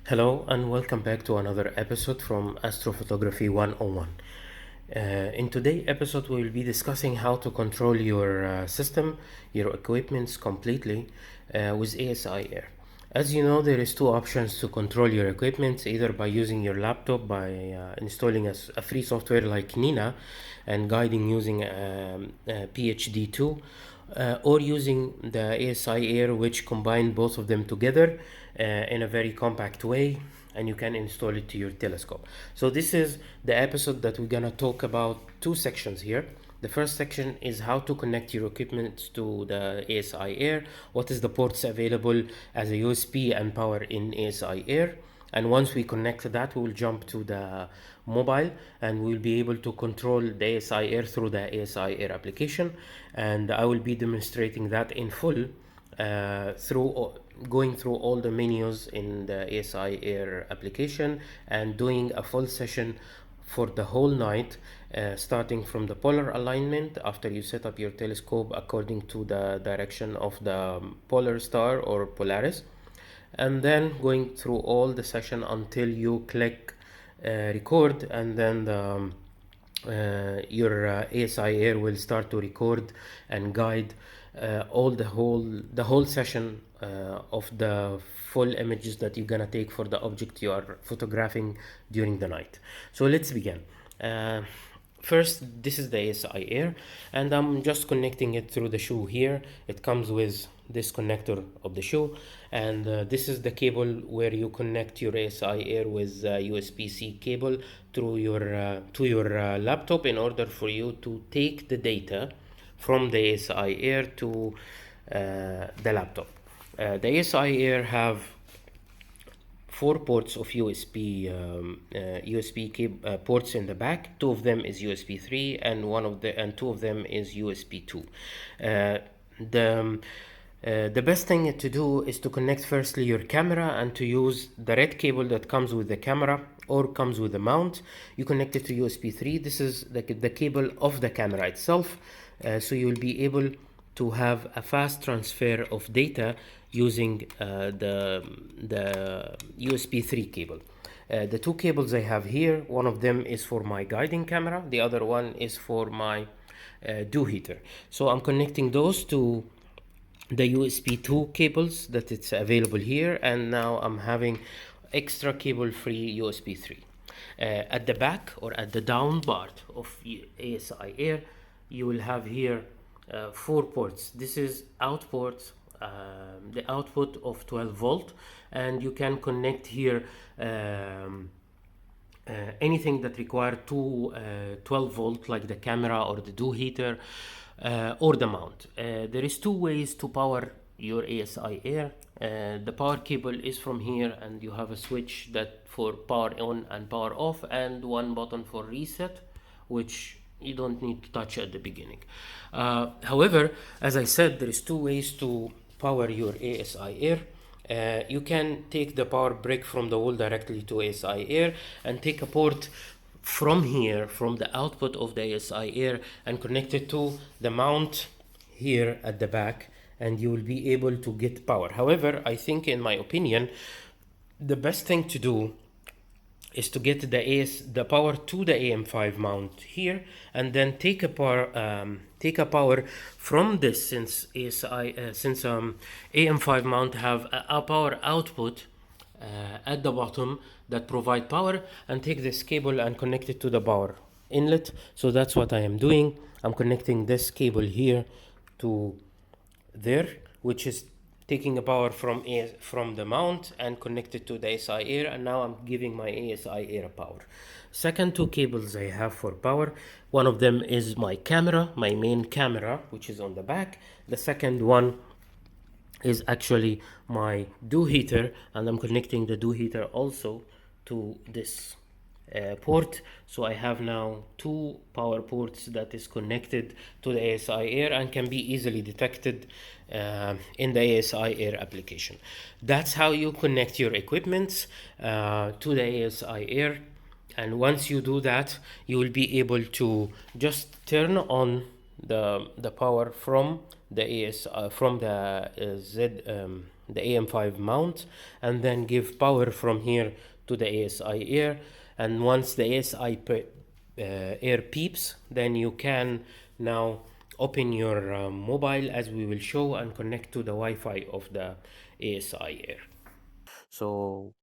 Hello and welcome back to another episode from Astrophotography 101. In today's episode, we will be discussing how to control your system, your equipments completely with ASIAir. As you know, there is two options to control your equipment, either by using your laptop by installing a free software like Nina and guiding using PHD2, or using the ASIAir, which combine both of them together in a very compact way, and you can install it to your telescope. So this is the episode that we're gonna talk about two sections here. The first section is how to connect your equipment to the ASIAir, what is the ports available as a USB and power in ASIAir. And once we connect that, we will jump to the mobile and we'll be able to control the ASIAir through the ASIAir application. And I will be demonstrating that in full through going through all the menus in the ASIAir application and doing a full session for the whole night, starting from the polar alignment after you set up your telescope according to the direction of the polar star or Polaris, and then going through all the session until you click record, and then your ASIAir will start to record and guide all the whole session of the full images that you're gonna take for the object you are photographing during the night. So let's begin. First, this is the ASIAir, and I'm just connecting it through the shoe here. It comes with this connector of the shoe, and this is the cable where you connect your ASIAir with USB-C cable through your to your laptop in order for you to take the data from the ASIAir to the laptop. The ASIAir have 4 ports of USB ports in the back. 2 of them is USB 3, and 2 of them is USB 2. The best thing to do is to connect firstly your camera and to use the red cable that comes with the camera or comes with the mount. You connect it to USB 3. This is the cable of the camera itself, so you will be able to have a fast transfer of data using the USB 3 cable. The 2 cables I have here, one of them is for my guiding camera, the other one is for my dew heater. So I'm connecting those to the USB 2 cables that it's available here, and now I'm having extra cable free USB 3. At the back or at the down part of ASIAir, you will have here 4 ports. This is output, the output of 12 volt, and you can connect here anything that require 12 volt, like the camera or the dew heater or the mount. There is 2 ways to power your ASIAir. The power cable is from here, and you have a switch that for power on and power off, and one button for reset, which you don't need to touch at the beginning. However, as I said, there is 2 ways to power your ASIAir. You can take the power brick from the wall directly to ASIAir and take a port from here, from the output of the ASIAir, and connect it to the mount here at the back, and you will be able to get power. However, I think, in my opinion, the best thing to do is to get the power to the AM5 mount here, and then take a power from this, since AM5 mount have a power output at the bottom that provide power, and take this cable and connect it to the power inlet. So that's what I am doing. I'm connecting this cable here to there, which is taking a power from the mount and connected to the ASIAir, and now I'm giving my ASIAir power. Second 2 cables I have for power, one of them is my camera, my main camera, which is on the back. The second one is actually my dew heater, and I'm connecting the dew heater also to this port. So I have now 2 power ports that is connected to the ASIAir and can be easily detected in the ASIAir application. That's how you connect your equipment to the ASIAir, and once you do that, you will be able to just turn on the power from the the AM5 mount, and then give power from here to the ASI air. And once the air peeps, then you can now open your mobile, as we will show, and connect to the Wi-Fi of the ASI air. So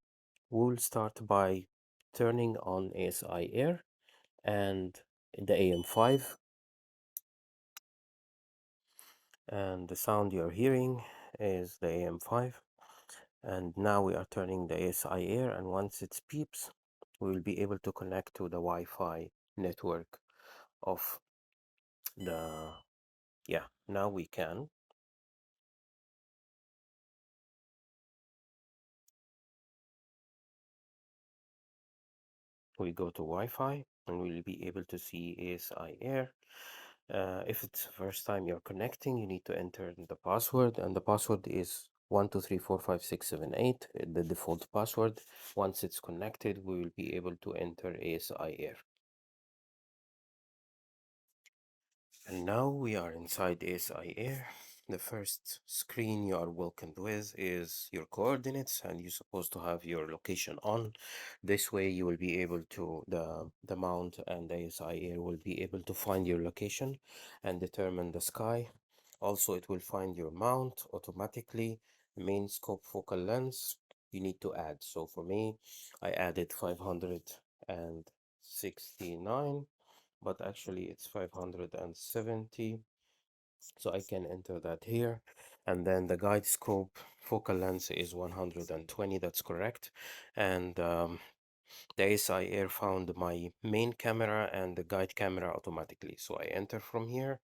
we'll start by turning on ASI air and the AM5, and the sound you're hearing is the AM5. And now we are turning the ASI air, and once it beeps, we will be able to connect to the Wi-Fi network of the, yeah, now we can. We go to Wi-Fi and we'll be able to see ASI air. If it's the first time you're connecting, you need to enter the password, and the password is 1234567 the default password. Once it's connected, we will be able to enter ASI air. And now we are inside ASI air. The first screen you are welcomed with is your coordinates, and you're supposed to have your location on. This way you will be able to, the mount and the ASI air will be able to find your location and determine the sky. Also, it will find your mount automatically. Main scope focal length you need to add. So for me, I added 569, but actually it's 570, so I can enter that here. And then the guide scope focal length is 120, that's correct. And the ASI Air found my main camera and the guide camera automatically, so I enter from here,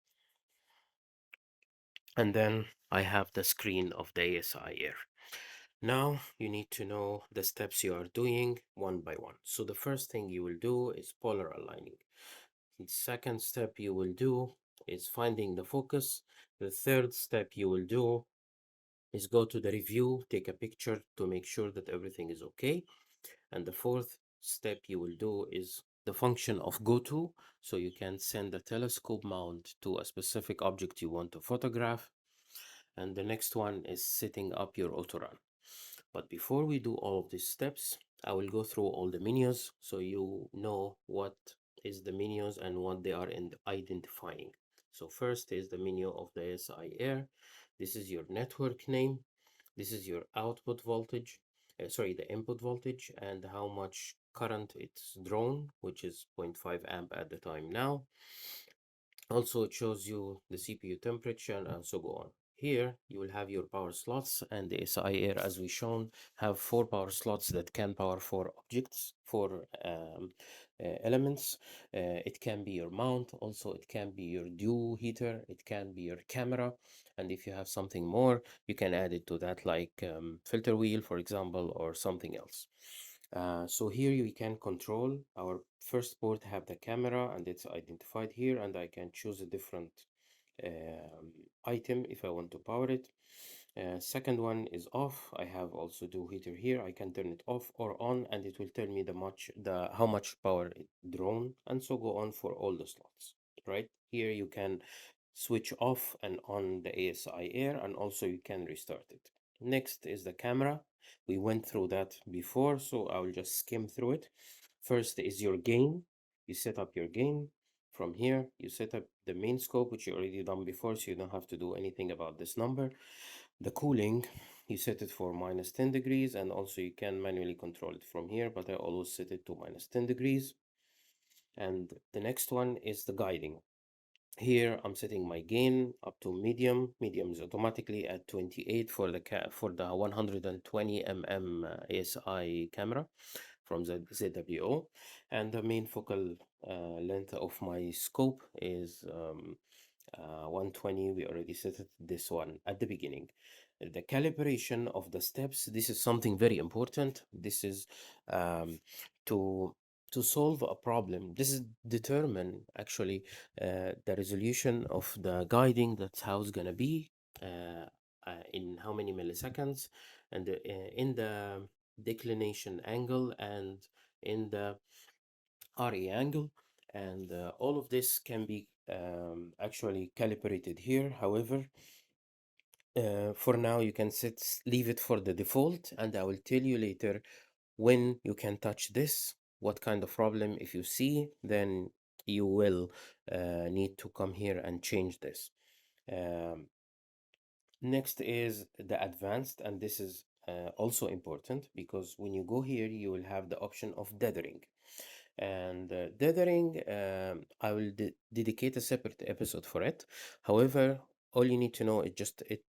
and then I have the screen of the ASI Air. Now you need to know the steps you are doing one by one. So the first thing you will do is polar aligning. The second step you will do is finding the focus. The third step you will do is go to the review, take a picture to make sure that everything is okay. And the fourth step you will do is the function of GOTO, so you can send a telescope mount to a specific object you want to photograph. And the next one is setting up your Autorun. But before we do all of these steps, I will go through all the menus so you know what is the menus and what they are identifying. So first is the menu of the SI Air. This is your network name. This is your output voltage, sorry, the input voltage, and how much current it's drawn, which is 0.5 amp at the time now. Also, it shows you the CPU temperature and so go on. Here, you will have your power slots, and the SI Air, as we shown, have 4 power slots that can power 4 objects, 4 elements. It can be your mount, also it can be your dew heater, it can be your camera, and if you have something more, you can add it to that, like filter wheel, for example, or something else. So here we can control our first port, have the camera and it's identified here, and I can choose a different item if I want to power it. Second one is off. I have also do heater here. I can turn it off or on, and it will tell me how much power it drawn, and so go on for all the slots. Right here you can switch off and on the ASI Air, and also you can restart it. Next is the camera. We went through that before, so I will just skim through it. First is your gain. You set up your gain. From here, you set up the main scope, which you already done before, so you don't have to do anything about this number. The cooling, you set it for -10 degrees, and also you can manually control it from here, but I always set it to -10 degrees. And the next one is the guiding. Here I'm setting my gain up to medium. Medium is automatically at 28 for the 120 mm ASI camera from the ZWO, and the main focal length of my scope is 120. We already set it, this one at the beginning. The calibration of the steps, this is something very important. This is to solve a problem. This is determine actually the resolution of the guiding, that's how it's gonna be in how many milliseconds, and in the declination angle and in the RE angle, and all of this can be actually calibrated here. However, For now, you can leave it for the default, and I will tell you later when you can touch this, what kind of problem if you see, then you will need to come here and change this. Um, Next is the advanced, and this is also important because when you go here, you will have the option of dithering. And dithering, I will dedicate a separate episode for it. However, all you need to know is just it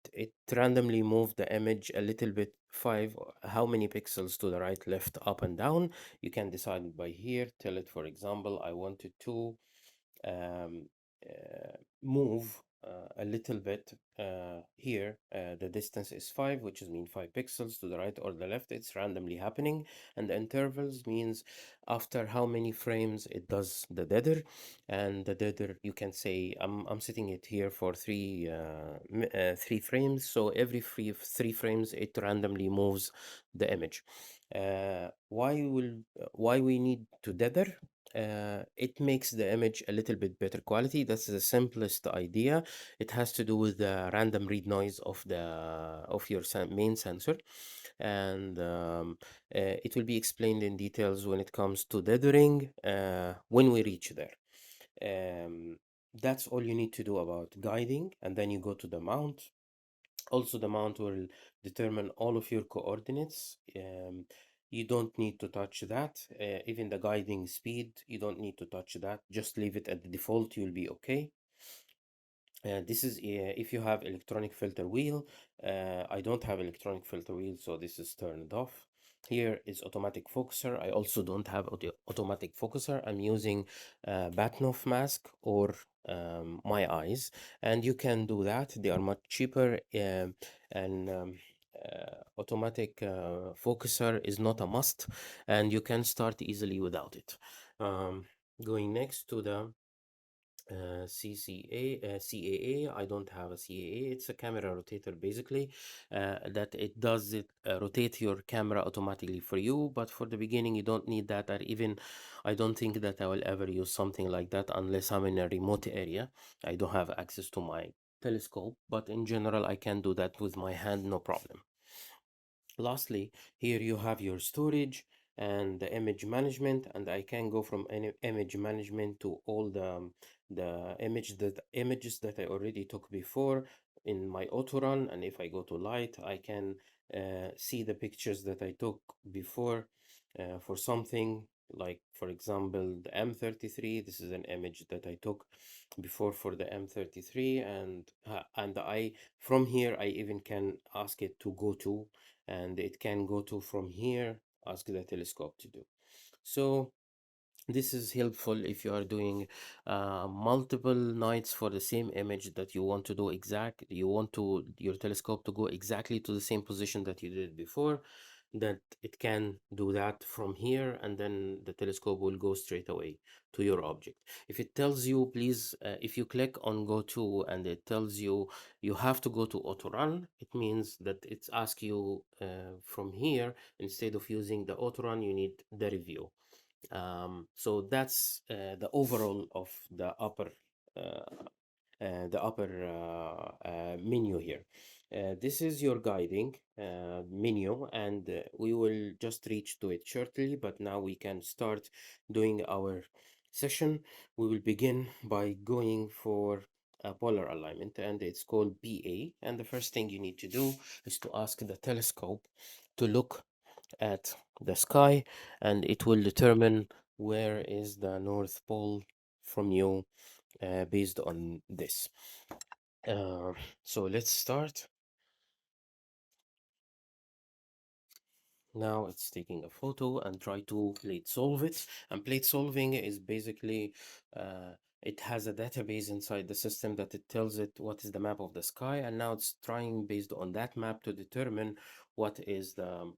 randomly move the image a little bit, how many pixels to the right, left, up, and down. You can decide it by here. Tell it, for example, I wanted to um, move a little bit here. The distance is 5, which is mean 5 pixels to the right or the left. It's randomly happening. And the intervals means after how many frames it does the dither. And the dither, you can say, I'm setting it here for 3 frames. So every 3 frames, it randomly moves the image. Why we need to dither? It makes the image a little bit better quality. That's the simplest idea. It has to do with the random read noise of your main sensor, and it will be explained in details when it comes to dithering when we reach there. Um, that's all you need to do about guiding, and then you go to the mount. Also, the mount will determine all of your coordinates. You don't need to touch that. Even the guiding speed, you don't need to touch that. Just leave it at the default, you'll be okay. This is if you have electronic filter wheel. I don't have electronic filter wheel, so this is turned off. Here is automatic focuser. I also don't have automatic focuser. I'm using Batnoff mask or my eyes, and you can do that. They are much cheaper, and automatic focuser is not a must, and you can start easily without it. Going next to the CAA. I don't have a CAA. It's a camera rotator basically, that it does it rotate your camera automatically for you. But for the beginning, you don't need that. Or even, I don't think that I will ever use something like that unless I'm in a remote area. I don't have access to my telescope, but in general, I can do that with my hand, no problem. Lastly, here you have your storage and the image management, and I can go from any image management to all the images that I already took before in my Autorun. And if I go to light, I can see the pictures that I took before for something like, for example, the M33. This is an image that I took before for the M33, and I from here I even can ask it to go to, and it can go to from here, ask the telescope to do. So this is helpful if you are doing multiple nights for the same image that you want to do you want to your telescope to go exactly to the same position that you did before, that it can do that from here, and then the telescope will go straight away to your object. If it tells you, please, if you click on go to and it tells you you have to go to Autorun, it means that it's ask you from here, instead of using the Autorun, you need the review. So that's the overall of uh, the upper menu here. This is your guiding menu, and we will just reach to it shortly, but now we can start doing our session. We will begin by going for a polar alignment, and it's called PA. And the first thing you need to do is to ask the telescope to look at the sky, and it will determine where is the North Pole from you based on this. Uh, so let's start. Now it's taking a photo and try to plate solve it. And plate solving is basically it has a database inside the system that it tells it what is the map of the sky, and now it's trying based on that map to determine what is the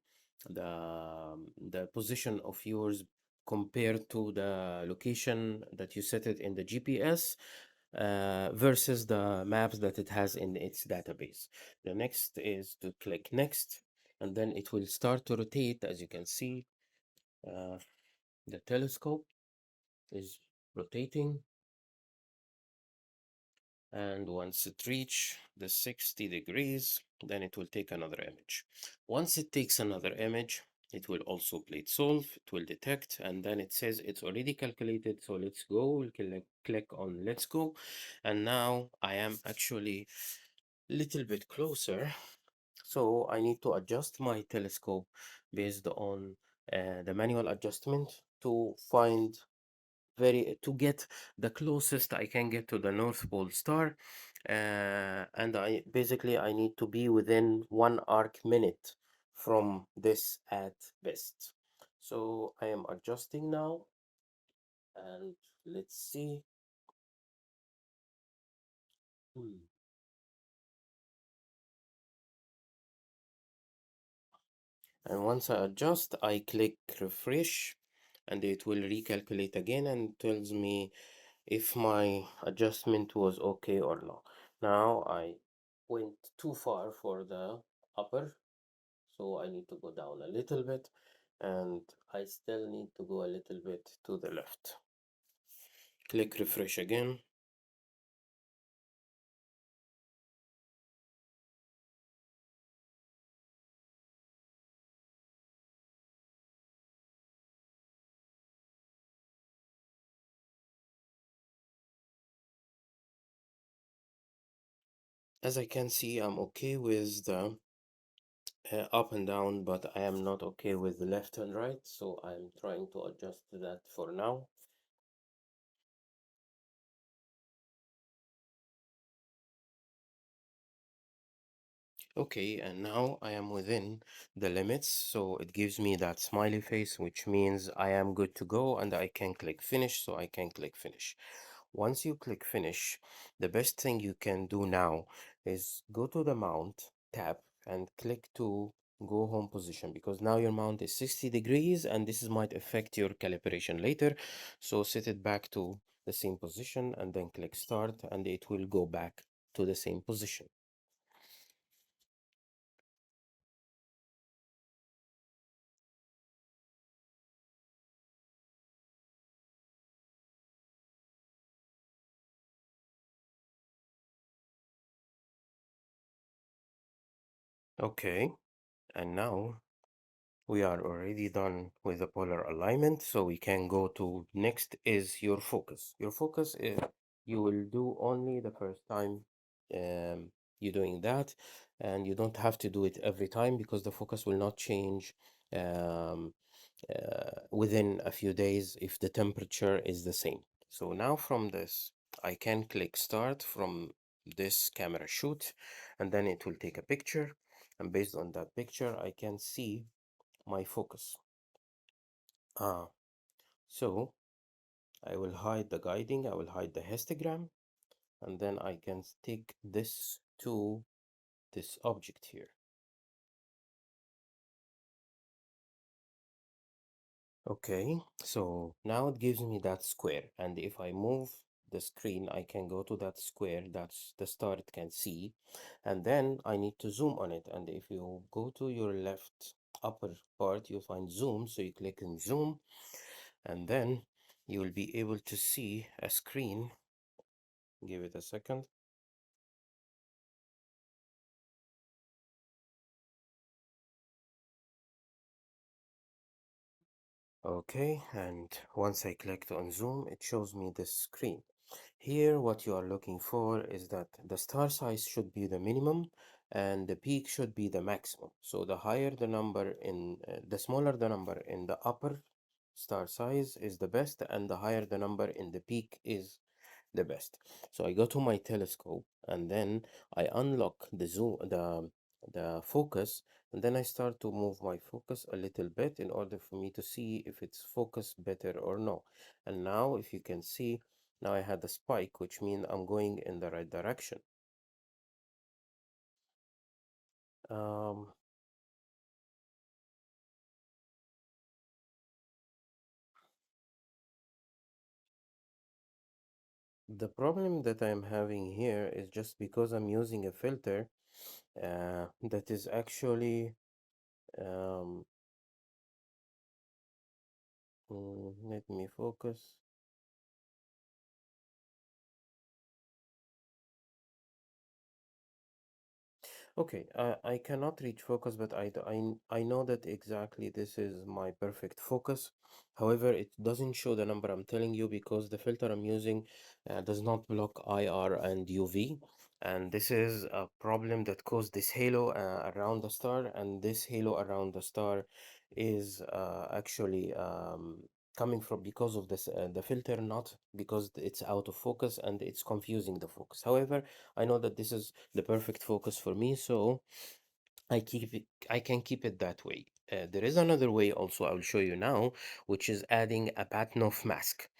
position of yours compared to the location that you set it in the GPS versus the maps that it has in its database. The next is to click next, and then it will start to rotate. As you can see, uh, the telescope is rotating. And once it reach the 60 degrees, then it will take another image. Once it takes another image, it will also plate solve, it will detect, and then it says it's already calculated, so let's go. We'll click on let's go. And now I am actually a little bit closer, so I need to adjust my telescope based on the manual adjustment to find to get the closest I can get to the North Pole star. And I need to be within 1 arc minute from this at best. So I am adjusting now, and let's see. Hmm. And once I adjust, I click refresh, and it will recalculate again and tells me if my adjustment was okay or not. Now I went too far for the upper, so I need to go down a little bit, and I still need to go a little bit to the left. Click refresh again. As I can see, I'm okay with the up and down, but I am not okay with the left and right, so I'm trying to adjust that for now. Okay, and now I am within the limits, so it gives me that smiley face, which means I am good to go, and I can click finish, so I can click finish. Once you click finish, the best thing you can do now is go to the mount tab and click to go home position, because now your mount is 60 degrees and this might affect your calibration later. So set it back to the same position and then click start, and it will go back to the same position. Okay, and now we are already done with the polar alignment, so we can go to next is your focus. Your focus is you will do only the first time you're doing that, and you don't have to do it every time because the focus will not change um, within a few days if the temperature is the same. So now from this, I can click start from this camera shoot, and then it will take a picture, and based on that picture, I can see my focus. Ah, so I will hide the guiding, I will hide the histogram, and then I can stick this to this object here. Okay, so now it gives me that square, and if I move the screen, I can go to that square, that's the star it can see, and then I need to zoom on it. And if you go to your left upper part, you'll find zoom, so you click on zoom, and then you will be able to see a screen. Give it a second. Okay, and once I clicked on zoom, it shows me this screen. Here, what you are looking for is that the star size should be the minimum and the peak should be the maximum. So the higher the number the smaller the number in the upper star size is the best, and the higher the number in the peak is the best. So I go to my telescope and then I unlock the zoom, the focus, and then I start to move my focus a little bit in order for me to see if it's focused better or no. And now, if you can see, now I had a spike, which means I'm going in the right direction. Um, the problem that I'm having here is just because I'm using a filter that is actually um, let me focus. Okay, I cannot reach focus, but I know that exactly this is my perfect focus. However, it doesn't show the number I'm telling you because the filter I'm using does not block IR and UV. And this is a problem that caused this halo around the star, and this halo around the star is actually coming from because of this the filter, not because it's out of focus and it's confusing the focus. However, I know that this is the perfect focus for me, so I can keep it that way. There is another way also I will show you now, which is adding a pattern of mask.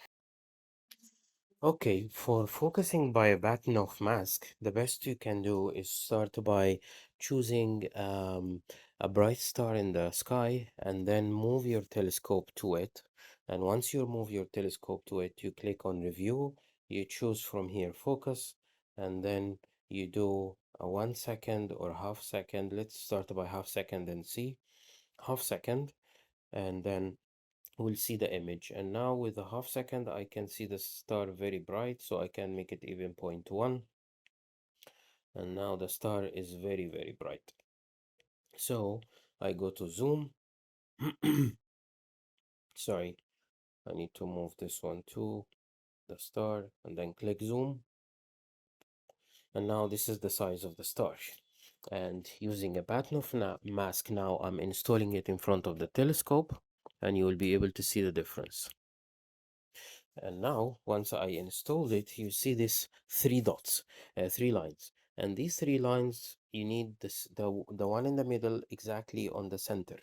Okay, for focusing by a pattern of mask, the best you can do is start by choosing a bright star in the sky and then move your telescope to it. And once you move your telescope to it, you click on review, you choose from here focus, and then you do a 1 second or half second. Let's start by half second and see. Half second, and then we'll see the image. And now with a half second I can see the star very bright, so I can make it even 0.1, and now the star is very bright. So I go to zoom. Sorry, I need to move this one to the star and then click zoom, and now this is the size of the star. And using a pattern of mask, now I'm installing it in front of the telescope, and you will be able to see the difference. And now, once I installed it, you see this three dots, three lines. And these three lines, you need the one in the middle exactly on the center.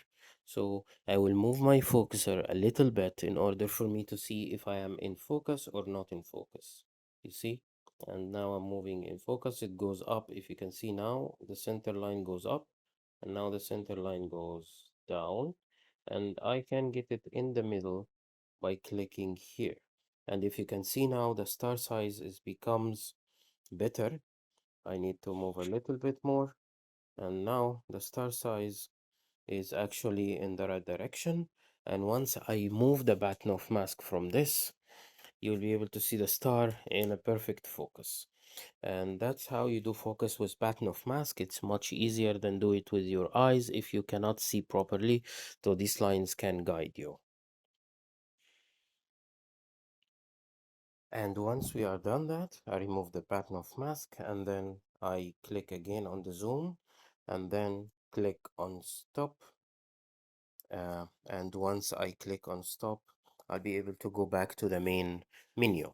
So I will move my focuser a little bit in order for me to see if I am in focus or not in focus. You see? And now I'm moving in focus. It goes up. If you can see now, the center line goes up, and now the center line goes down. And I can get it in the middle by clicking here. And if you can see now, the star size is becomes better. I need to move a little bit more, and now the star size is actually in the right direction. And once I move the baton of mask from this, you'll be able to see the star in a perfect focus. And that's how you do focus with pattern of mask. It's much easier than do it with your eyes if you cannot see properly, so these lines can guide you. And once we are done that, I remove the pattern of mask, and then I click again on the zoom, and then click on stop. And once I click on stop, I'll be able to go back to the main menu.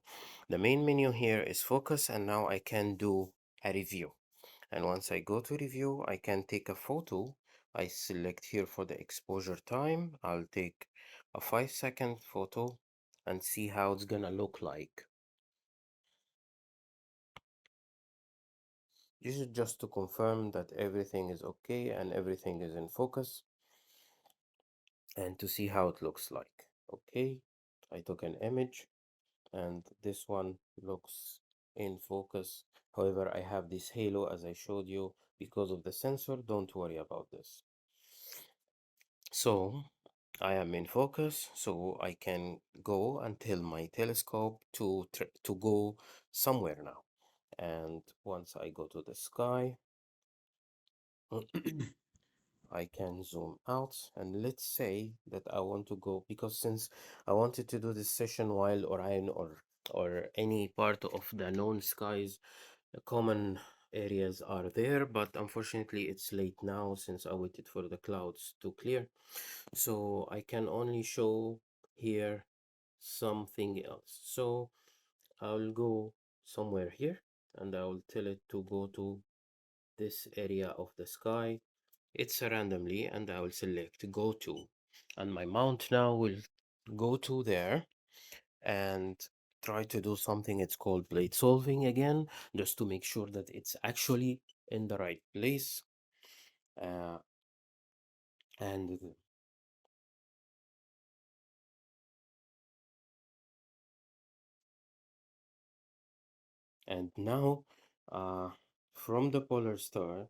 The main menu here is focus, and now I can do a review. And once I go to review, I can take a photo. I select here for the exposure time. I'll take a 5 second photo and see how it's gonna look like. This is just to confirm that everything is okay and everything is in focus, and to see how it looks like. Okay, I took an image and this one looks in focus. However, I have this halo as I showed you because of the sensor. Don't worry about this. So I am in focus, so I can go and tell my telescope to go somewhere now. And once I go to the sky, I can zoom out, and let's say that I want to go, because since I wanted to do this session while Orion or any part of the known skies, common areas are there, but unfortunately it's late now since I waited for the clouds to clear. So I can only show here something else. So I'll go somewhere here and I will tell it to go to this area of the sky. It's randomly, and I will select go to, and my mount now will go to there and try to do something. It's called blade solving again, just to make sure that it's actually in the right place. uh, and and now, uh, from the polar star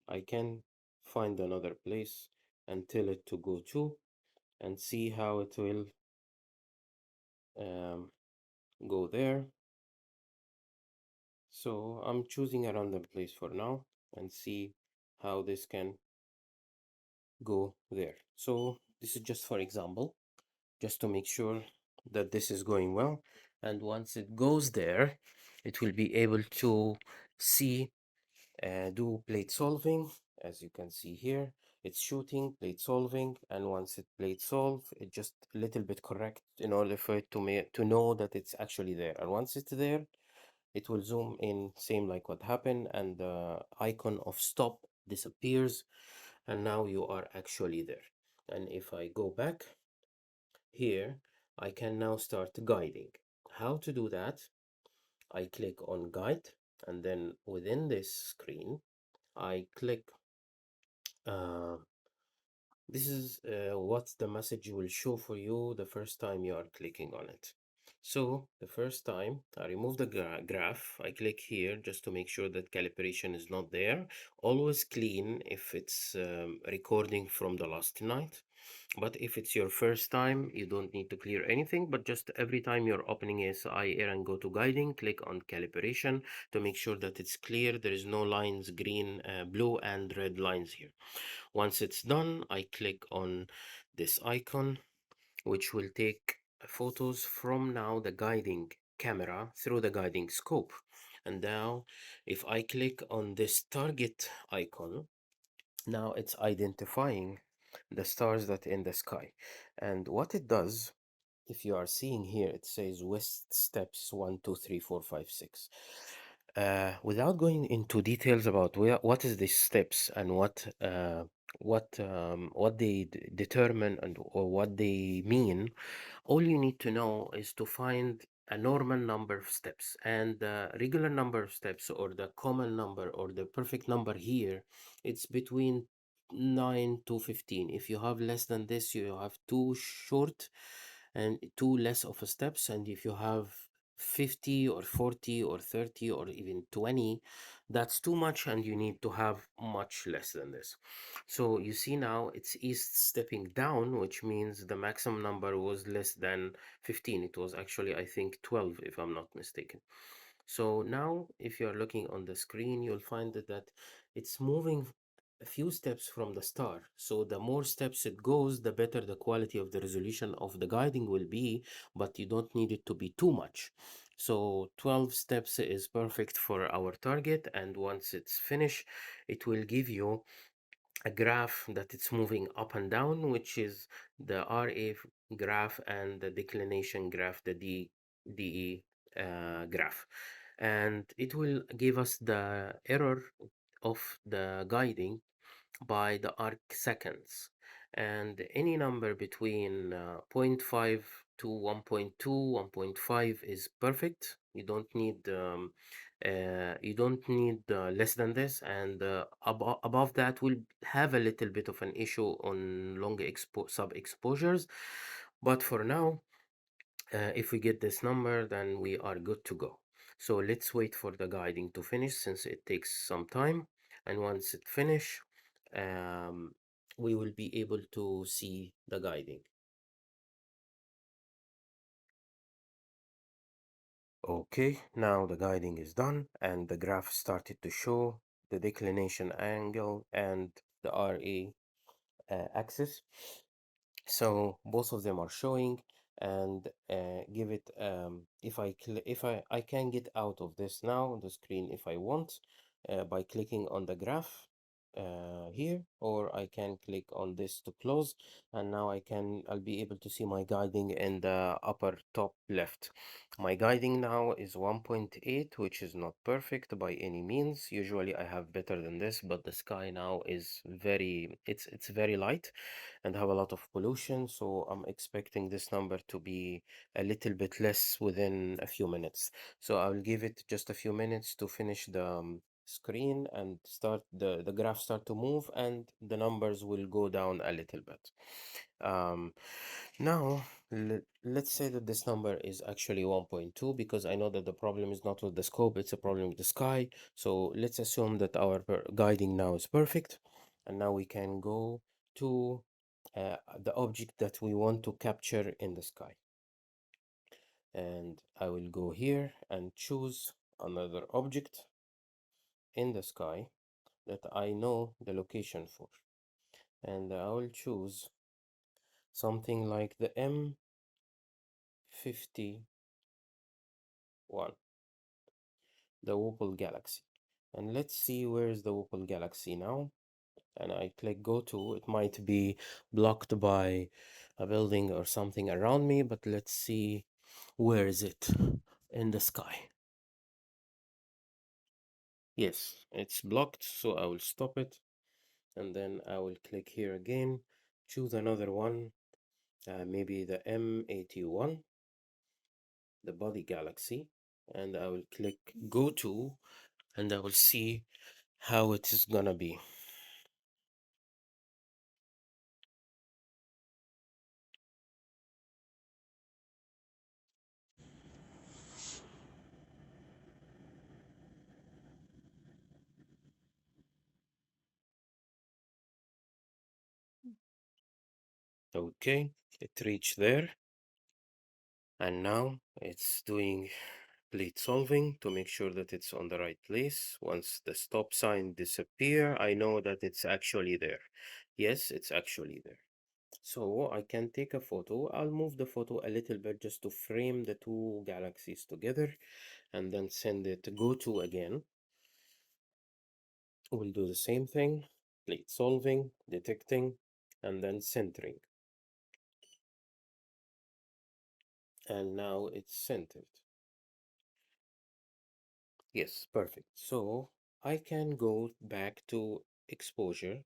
I can find another place and tell it to go to, and see how it will um, go there. So I'm choosing a random place for now and see how this can go there. So this is just for example, just to make sure that this is going well. And once it goes there, it will be able to see, do plate solving. As you can see here, it's shooting, plate solving, and once it plate solve, it just a little bit correct in order for it to know that it's actually there. And once it's there, it will zoom in, same like what happened, and the icon of stop disappears, and now you are actually there. And if I go back here, I can now start guiding. How to do that? I click on guide, and then within this screen, I click, uh, this is what the message will show for you the first time you are clicking on it. So the first time I remove the graph, I click here just to make sure that calibration is not there. Always clean if it's recording from the last night. But if it's your first time, you don't need to clear anything, but just every time you're opening ASIAIR and go to guiding, click on calibration to make sure that it's clear. There is no lines, green, blue and red lines here. Once it's done, I click on this icon, which will take photos from now the guiding camera through the guiding scope. And now if I click on this target icon, now it's identifying the stars that in the sky. And what it does, if you are seeing here, it says west steps 1, 2, 3, 4, 5, 6. Without going into details about what is these steps and what they determine and or what they mean, all you need to know is to find a normal number of steps, and the regular number of steps or the common number or the perfect number here, it's between 9 to 15. If you have less than this, you have too short and too less of a steps. And if you have 50 or 40 or 30 or even 20, that's too much, and you need to have much less than this. So you see now it's east stepping down, which means the maximum number was less than 15. It was actually, I think, 12, if I'm not mistaken. So now if you're looking on the screen, you'll find that it's moving a few steps from the star. So the more steps it goes, the better the quality of the resolution of the guiding will be, but you don't need it to be too much. So 12 steps is perfect for our target, and once it's finished, it will give you a graph that it's moving up and down, which is the RA graph and the declination graph, the DE graph. And it will give us the error of the guiding by the arc seconds. And any number between zero point 0.5 to 1.2, 1.5 is perfect. You don't need less than this, and above that will have a little bit of an issue on long sub exposures. But for now, if we get this number, then we are good to go. So let's wait for the guiding to finish since it takes some time. And once it finish, um, we will be able to see the guiding. Okay, now the guiding is done and the graph started to show the declination angle and the RA axis. So both of them are showing, and give it if I can get out of this now on the screen if I want, by clicking on the graph here, or I can click on this to close, and now I'll be able to see my guiding in the upper top left. My guiding now is 1.8, which is not perfect by any means. Usually I have better than this, but the sky now is it's very light and have a lot of pollution, so I'm expecting this number to be a little bit less within a few minutes. So I'll give it just a few minutes to finish the screen and start the graph start to move, and the numbers will go down a little bit. Now let's say that this number is actually 1.2, because I know that the problem is not with the scope, it's a problem with the sky. So let's assume that our guiding now is perfect, and now we can go to the object that we want to capture in the sky. And I will go here and choose another object in the sky. that I know the location for. And I will choose something like the M51, the Opal Galaxy. And let's see where is the Opal Galaxy now. And I click go to. It might be blocked by a building or something around me, but let's see where is it in the sky. Yes, it's blocked, so I will stop it, and then I will click here again, choose another one, maybe the M81, the Body Galaxy, and I will click go to, and I will see how it is gonna be. Okay, it reached there, and now it's doing plate solving to make sure that it's on the right place. Once the stop sign disappear, I know that it's actually there. Yes, it's actually there. So I can take a photo. I'll move the photo a little bit just to frame the two galaxies together and then send it to go to again. We'll do the same thing, plate solving, detecting, and then centering. And now it's centered. Yes, perfect. So I can go back to exposure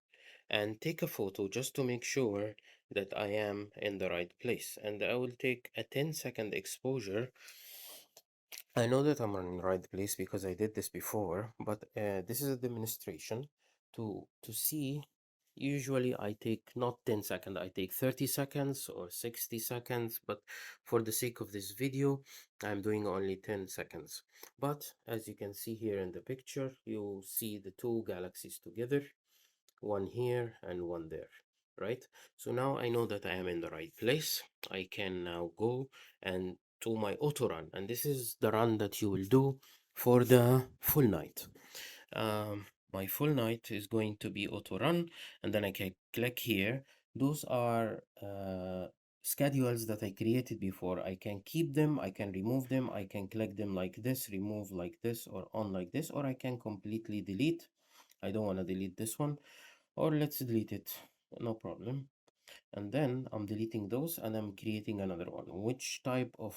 and take a photo just to make sure that I am in the right place. And I will take a 10-second exposure. I know that I'm in the right place because I did this before, but this is a demonstration to see. Usually I take not 10 seconds, I take 30 seconds or 60 seconds, but for the sake of this video, I'm doing only 10 seconds. But as you can see here in the picture, you see the two galaxies together, one here and one there, right? So now I know that I am in the right place. I can now go and to my auto run, and this is the run that you will do for the full night. My full night is going to be auto run, and then I can click here. Those are schedules that I created before. I can keep them, I can remove them, I can click them like this, remove like this, or on like this, or I can completely delete. I don't want to delete this one, or let's delete it, no problem. And then I'm deleting those and I'm creating another one. Which type of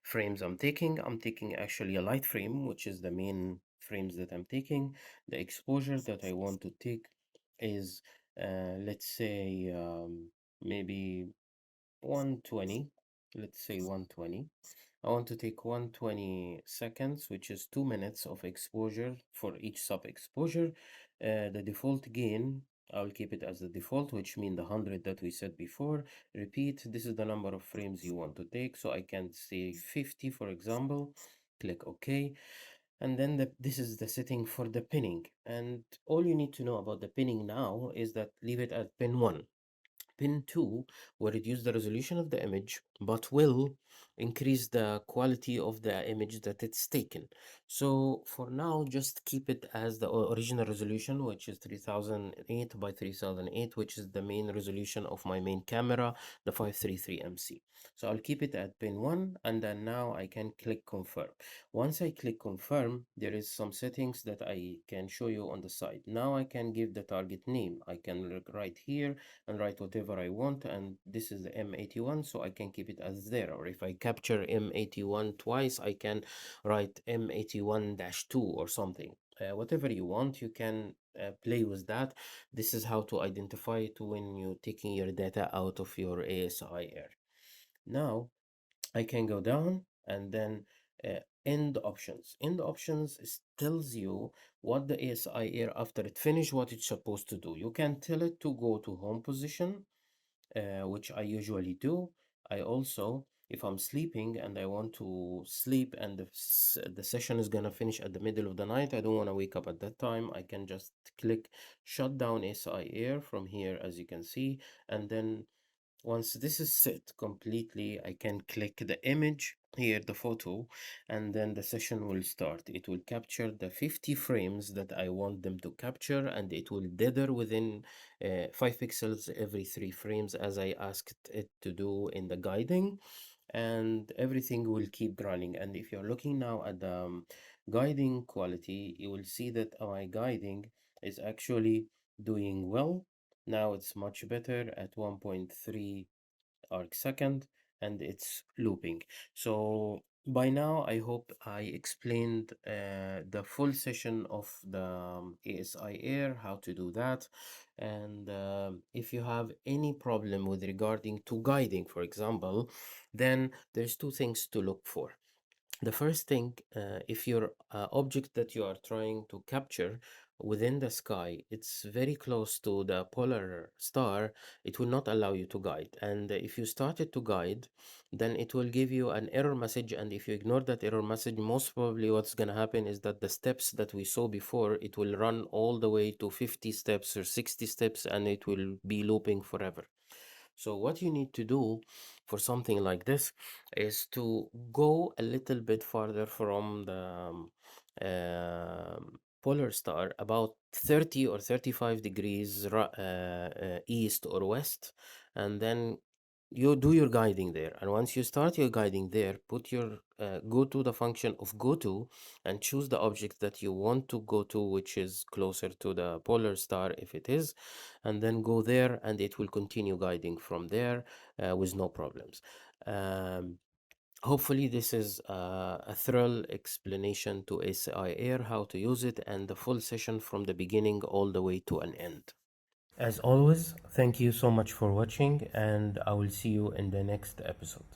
frames I'm taking? I'm taking actually a light frame, which is the main frames that I'm taking. The exposure that I want to take is let's say maybe 120. Let's say 120. I want to take 120 seconds, which is 2 minutes of exposure for each sub exposure. The default gain, I'll keep it as the default, which means the 100 that we said before. Repeat, this is the number of frames you want to take. So I can say 50, for example. Click OK. And then this is the setting for the pinning. And all you need to know about the pinning now is that leave it at pin 1. Pin 2 will reduce the resolution of the image, but will increase the quality of the image that it's taken. So for now, just keep it as the original resolution, which is 3008 by 3008, which is the main resolution of my main camera, the 533 MC. So I'll keep it at pin 1, and then now I can click confirm. Once I click confirm, there is some settings that I can show you on the side. Now I can give the target name. I can write here and write whatever I want, and this is the M81, so I can keep it as there. Or if I capture M81 twice, I can write M81-2 or something. Whatever you want, you can play with that. This is how to identify it when you're taking your data out of your ASIAIR. Now I can go down and then end options. End options tells you what the ASIAIR after it finish what it's supposed to do. You can tell it to go to home position, which I usually do. I also, if I'm sleeping and I want to sleep and the session is gonna finish at the middle of the night, I don't want to wake up at that time, I can just click shut down ASIAIR from here, as you can see. And then once this is set completely, I can click the image here the photo, and then the session will start. It will capture the 50 frames that I want them to capture, and it will dither within 5 pixels every 3 frames as I asked it to do in the guiding, and everything will keep running. And if you're looking now at the guiding quality, you will see that my guiding is actually doing well. Now it's much better at 1.3 arc second, and it's looping. So by now I hope I explained the full session of the ASIAir, how to do that. And if you have any problem with regarding to guiding, for example, then there's two things to look for. The first thing, if your object that you are trying to capture within the sky, it's very close to the polar star, it will not allow you to guide. And if you started to guide, then it will give you an error message. And if you ignore that error message, most probably what's going to happen is that the steps that we saw before, it will run all the way to 50 steps or 60 steps, and it will be looping forever. So what you need to do for something like this is to go a little bit farther from the polar star, about 30 or 35 degrees east or west, and then you do your guiding there. And once you start your guiding there, put your go to the function of go to and choose the object that you want to go to, which is closer to the polar star if it is, and then go there, and it will continue guiding from there with no problems. Um, Hopefully, this is a thorough explanation to ACI Air, how to use it, and the full session from the beginning all the way to an end. As always, thank you so much for watching, and I will see you in the next episode.